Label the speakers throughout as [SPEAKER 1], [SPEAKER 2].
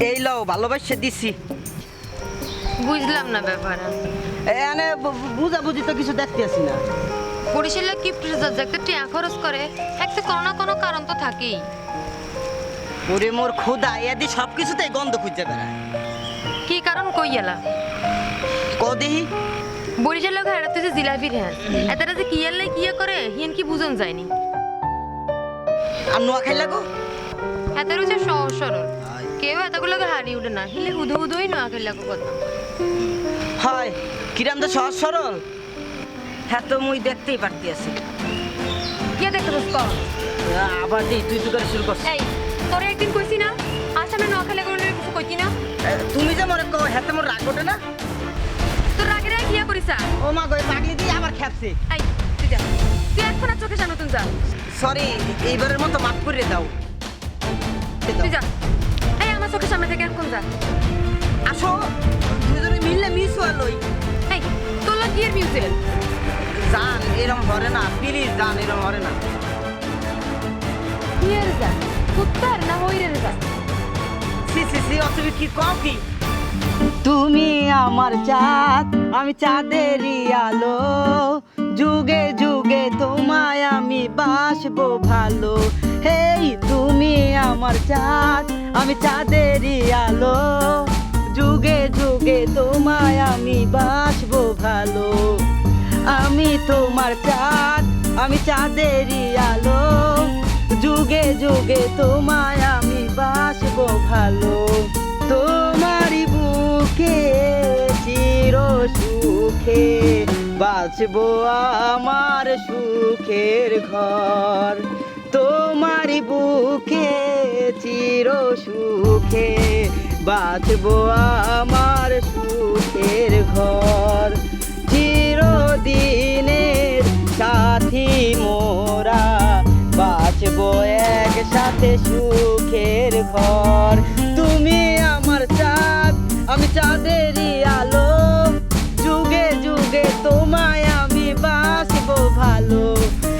[SPEAKER 1] এই লও ভালোবাসা দিছি।
[SPEAKER 2] বুঝলাম না ব্যাপার।
[SPEAKER 1] এনে বুঝাবুঝি তো কিছু দেখতে আসি না।
[SPEAKER 2] বরিশালে কি প্রেসার একটা টিয়া খরচ করে, একটা কোনো না কোনো কারণ তো থাকেই।
[SPEAKER 1] ওরে মোর খোদা এদি সব কিছুতেই গন্ধ খুঁজে বেড়ায়।
[SPEAKER 2] কি কারণ কই এলা
[SPEAKER 1] কদেহি
[SPEAKER 2] বরিশালে ঘাড়াতে যে জিলাপির হ্যাঁ এতারা যে কি এলে কি করে হিয়েন কি বুঝন যায়নি।
[SPEAKER 1] আর নোয়া খাই লাগো
[SPEAKER 2] এতার হচ্ছে সহজ সরল, কেউ এতগুলোকে হারিয়ে উঠে না, হিলে হুদো হুদোই নোয়া খেলে কথা
[SPEAKER 1] হয়। কিরাম তো সহজ সরল, হ্যাঁ তো মুই দেখতেই পারতি আছি।
[SPEAKER 2] কে দেখতে পাস কর
[SPEAKER 1] আবার দি তুই তুই করে শুরু করছিস।
[SPEAKER 2] এই তোরে একদিন কইছি না আসামে নোয়া খেলে কোনো কিছু কইতি না।
[SPEAKER 1] তুমি যে মনে কো হ্যাঁ মোর রাগ ওঠে না।
[SPEAKER 2] তোর রাগে রাগে কিয়া করিস?
[SPEAKER 1] ও মা গো পাগলি দিয়ে আবার খেপছে।
[SPEAKER 2] এই তুই যা, তুই এখন আর চোখে সামনে তুই যা।
[SPEAKER 1] সরি এইবারের মতো মাফ করে দাও।
[SPEAKER 2] তুই যা, এই আমার চোখের সামনে থেকে এখন যা।
[SPEAKER 1] আসো দুজনে মিললে মিস হলোই।
[SPEAKER 2] এই তোর লাগ কি এর মিউজিক
[SPEAKER 1] জান এরম হরে না, প্লিজ জান এরম হরে না।
[SPEAKER 2] কি এর যা কুত্তার না হইরের যা।
[SPEAKER 1] সি সি সি অসুবি কি কও কি? তুমি আমার চাঁদ আমি চাঁদেরই আলো, যুগে যুগে তোমায় আমি বাসবো ভালো। হেই তুমি আমার চাঁদ আমি চাঁদেরই আলো, যুগে যুগে তোমায় আমি বাসবো ভালো। আমি তোমার চাঁদ আমি চাঁদেরই আলো, যুগে যুগে তোমায় আমি বাসবো ভালো। তোমারই বুকে চির সুখে বাঁচবো আমার সুখের ঘর। তোমারই বুকে চির সুখে বাঁচবো আমার সুখের ঘর। চিরদিনের সাথী মোরা বাঁচবো একসাথে সুখের ঘর। তুমি আমার চাঁদ আমি চাঁদেরই আলো, যুগে যুগে তোমায় আমি বাসবো ভালো।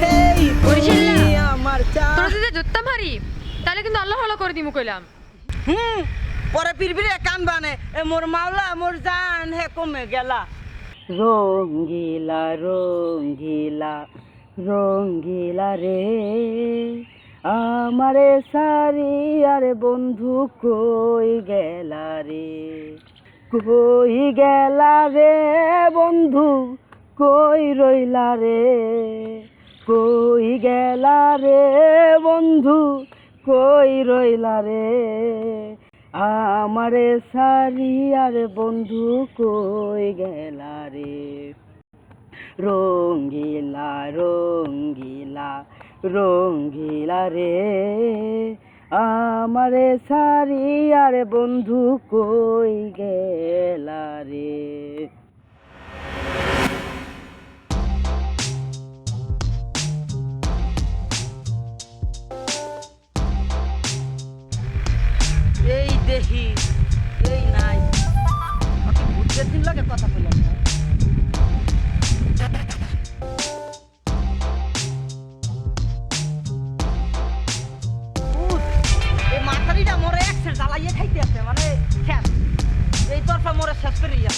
[SPEAKER 1] হেই তুমি আমার চাঁদ।
[SPEAKER 2] তোর যদি জুত্তা মারি তাহলে কিন্তু আল্লাহ ভালো করে দিমু কইলাম।
[SPEAKER 1] পরে পিরপিরে কান বানে এ মোর মাওলা মোর জান হে কমে গেলা। রঙ্গিলা রঙ্গিলা রঙ্গিলা রে আমারে সারি আরে বন্ধু কই গেলা রে, কই গেলা রে বন্ধু কই রইলা রে, কই গেলা রে বন্ধু কই রইলা রে, আমারে সারি আরে বন্ধু কই গেলা রে। রঙ্গিলা রঙ্গিলা রঙ্গিলা রে আমারে সারি আরে বন্ধু কই গেলা রে। এই দেহি এই নাই ভূতের দিন লাগে কথা বললাম না। এই মাথারিটা মোরে একসের জ্বালাইয়ে খাইতে আছে, মানে শেষ এই তরফা মোরে শেষ করে ইয়া।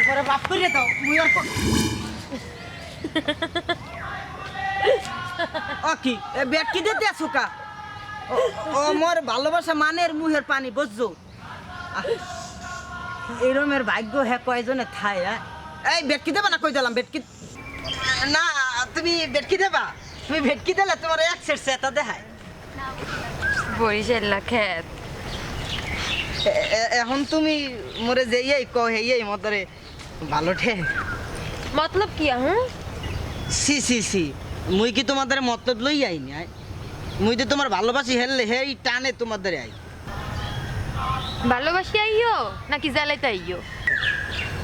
[SPEAKER 1] এরপরে বাপ করে দাও মুই আর ও কি এ বেট কি দিতে আসো কা ও মোর ভালোবাসা মানের মুহের পানি বুঝছো এরমের ভাগ্য হ্যাঁ কয়জনে থায় এই বেটকি দেবা না কই দিলাম বেটকি না তুমি বেটকি দেবা তুমি বেটকি দিলে তোমার এক সেট সেটা দেখায়
[SPEAKER 2] বরিশাল খেত
[SPEAKER 1] এখন তুমি মোরে যেই কও হেই মতরে ভালো ঠে
[SPEAKER 2] মতলব কি হুঁ
[SPEAKER 1] সি সি সি মুই কি তোমাদের মতলব লই আইনি মুই তো তোমার ভালোবাসি হেললে হেই টানে তোমাদের আই
[SPEAKER 2] ভালোবাসি আইও নাকি জ্বালাইতে আইও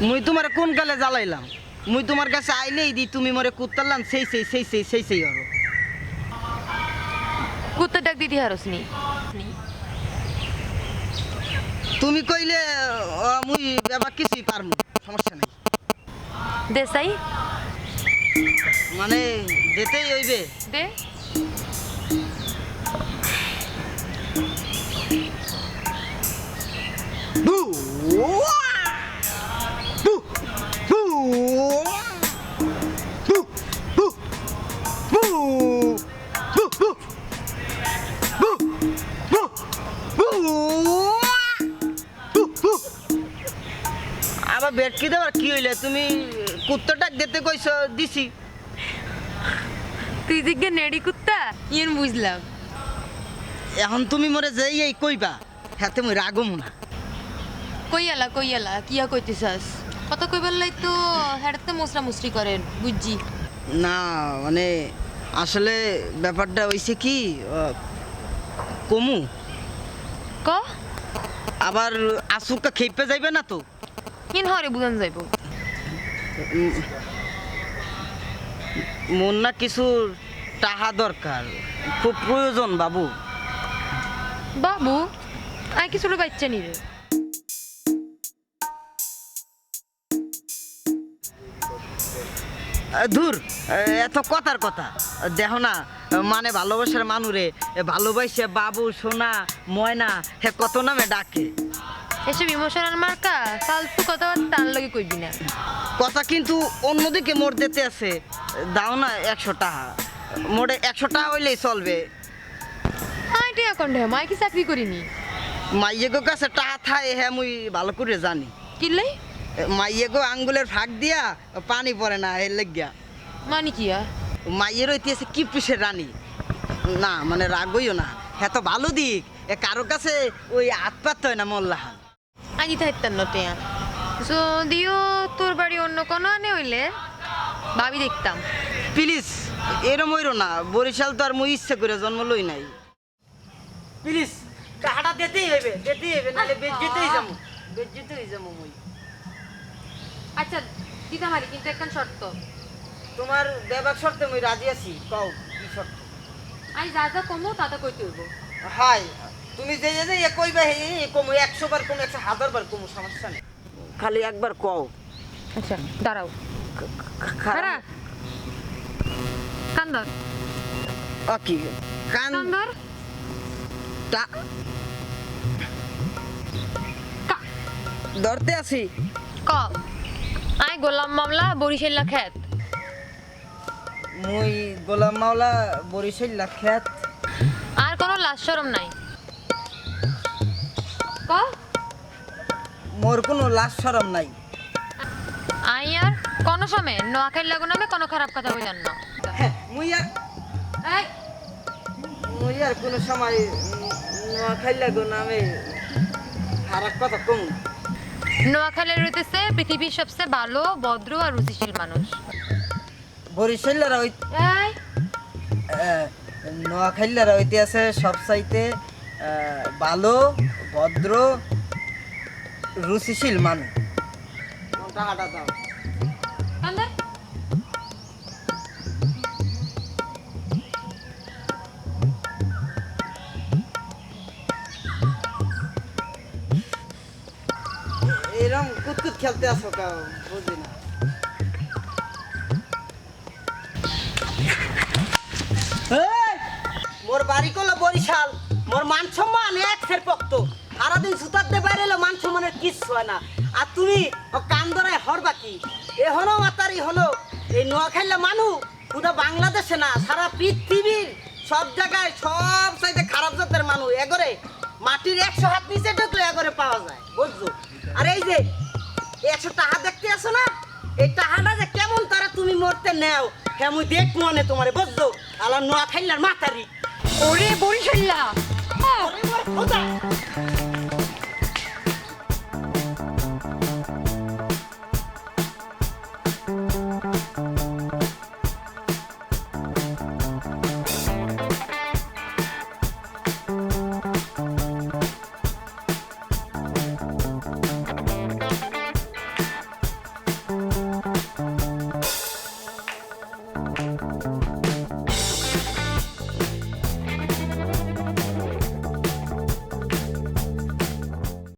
[SPEAKER 1] মুই তোমার কোন কালে জ্বালাইলাম মুই তোমার কাছে আইলেই দি তুমি মোরে কুত্তারলাম সেই হরো
[SPEAKER 2] কুত্তা ডাক দিদি হারসনি
[SPEAKER 1] তুমি কইলে মুই ব্যাপার কিছুই পারমু সমস্যা নাই
[SPEAKER 2] দেশাই
[SPEAKER 1] মানে যেতেই হইবে
[SPEAKER 2] দে
[SPEAKER 1] বু বু বু বু বু বু বু বু বু বু আবার বেটকি দেওয়ার কি হইলে তুমি কুত্তাটাক দিতে কইছো দিছি
[SPEAKER 2] তুই জিজ্ঞে নেড়ি কুত্তা ইয়েন বুঝলাম
[SPEAKER 1] এখন তুমি মরে যাই এই কইবা হাতে মুই রাগম না
[SPEAKER 2] কইয়ালা কিয়া কইতেছাস কত কইবার লাই তো হেডতে মুসরা মুসরি করেন বুঝছি
[SPEAKER 1] না মানে আসলে ব্যাপারটা হইছে কি কমু
[SPEAKER 2] ক
[SPEAKER 1] আবার আসুকা খেপে যাইবে না তো
[SPEAKER 2] কিন হরে বুঝান যাইব
[SPEAKER 1] মন না কিছু টাকা দরকার খুব প্রয়োজন বাবু
[SPEAKER 2] বাবু আই কি ছোট বাচ্চা নিবে
[SPEAKER 1] ধুর এত কথার কথা দেখো না মানে ভালোবাসার মানুরে ভালোবাসে বাবু সোনা ময়না হে কত নামে ডাকে
[SPEAKER 2] এসব ইমোশনাল মার্কা ফালতু কথাবার্তা টান লগে কইবি না
[SPEAKER 1] কথা কিন্তু অন্যদিকে মোড় দিতে আছে দাও না 100 টাকা মোড়ে 100 টাকা হইলেই চলবে
[SPEAKER 2] আই টিয়া কোন ঢে মাই কি চাকরি করিনি
[SPEAKER 1] মাইয়েগো কাছে টাকা থায় হ্যাঁ মুই ভালো করে জানি
[SPEAKER 2] কিলে
[SPEAKER 1] মাইয়েগো আঙ্গুলের ফাঁক দিয়া পানি পড়ে না এর লেগিয়া
[SPEAKER 2] মানে কিয়া
[SPEAKER 1] মাইয়ের ঐতিহাসে কি পিসের রানী না মানে রাগইও না হ্যাঁ তো ভালো দিক কারো কাছে ওই হাত পাততে হয় না মোল্লাহান
[SPEAKER 2] আজি থাকতেন না টিয়া যদিও তোর বাড়ি অন্য কোনো আনে হইলে ভাবি দেখতাম
[SPEAKER 1] প্লিজ এরম হইরো না বরিশাল তো আর মুই ইচ্ছে করে জন্ম লই নাই প্লিজ টাকাটা দিতেই হইবে নাহলে বেজ্জিতেই যাবো মুই
[SPEAKER 2] আচ্ছা দিদা মারি কিন্তু একখান শর্ত
[SPEAKER 1] তোমার ব্যবহার শর্তে মুই রাজি আছি কও কি শর্ত
[SPEAKER 2] আই যা যা কমো তা কইতে হইব
[SPEAKER 1] হাই তুমি যে কইবা হে কমু 100 বার কমু 1000 বার কমু সমস্যা নেই খালি একবার কও
[SPEAKER 2] আচ্ছা দাঁড়াও খারা কান্দর
[SPEAKER 1] ওকে
[SPEAKER 2] কান্দর
[SPEAKER 1] টা ধরতে আছি
[SPEAKER 2] ক আই গোলাম মামলা বরিশাল্লা খেত
[SPEAKER 1] মুই গোলাম মাওলা বরিশাল খেত
[SPEAKER 2] আর কোনো লাজ শরম নাই ক
[SPEAKER 1] মোর কোনো লাজ শরম নাই
[SPEAKER 2] আই আর কোনো সময় নোয়াখাই লাগো নামে কোনো খারাপ কথা বললেন না
[SPEAKER 1] মুই আর
[SPEAKER 2] এই
[SPEAKER 1] কোনো সময় খাইলা গো নামে খারাপ কথা কম
[SPEAKER 2] নোয়াখালী রইতেছে পৃথিবীর সবচেয়ে ভালো ভদ্র আর রুচিশীল মানুষ
[SPEAKER 1] বরিশালের ওই
[SPEAKER 2] এই
[SPEAKER 1] নোয়াখালীর হইতে আছে সবচাইতে ভালো ভদ্র রুচিশীল মানুষ টাকাটা দাও
[SPEAKER 2] কান্দর
[SPEAKER 1] এরকম কুতকুত খেলতে আসো কাউ বুঝি না মোর বাড়ি করলো বরিশাল মোর মান সম্মান এক ফের পক্ত সারাদিন সুতাতে বাইরে এলো মান সম্মানের কিচ্ছু হয় না আর তুমি কান ধরায় হরবা কি এখনো মাতারি হলো এই নোয়াখাইলা মানুষ পুরো বাংলাদেশে না সারা পৃথিবীর সব জায়গায় সব চাইতে খারাপ জাতের মানুষ এগরে মাটির 100 হাত নিচে ঢুকলে এগরে পাওয়া যায় বুঝছো আর এই যে 100 টাকা দেখতে আসো না এই টাকাটা যে কেমন তারা তুমি মরতে নেও হ্যাঁ মুই দেখবো না তোমারে বুঝছো আলা নোয়াখাইলার মাতারি
[SPEAKER 2] ওরে বরিশাল্লা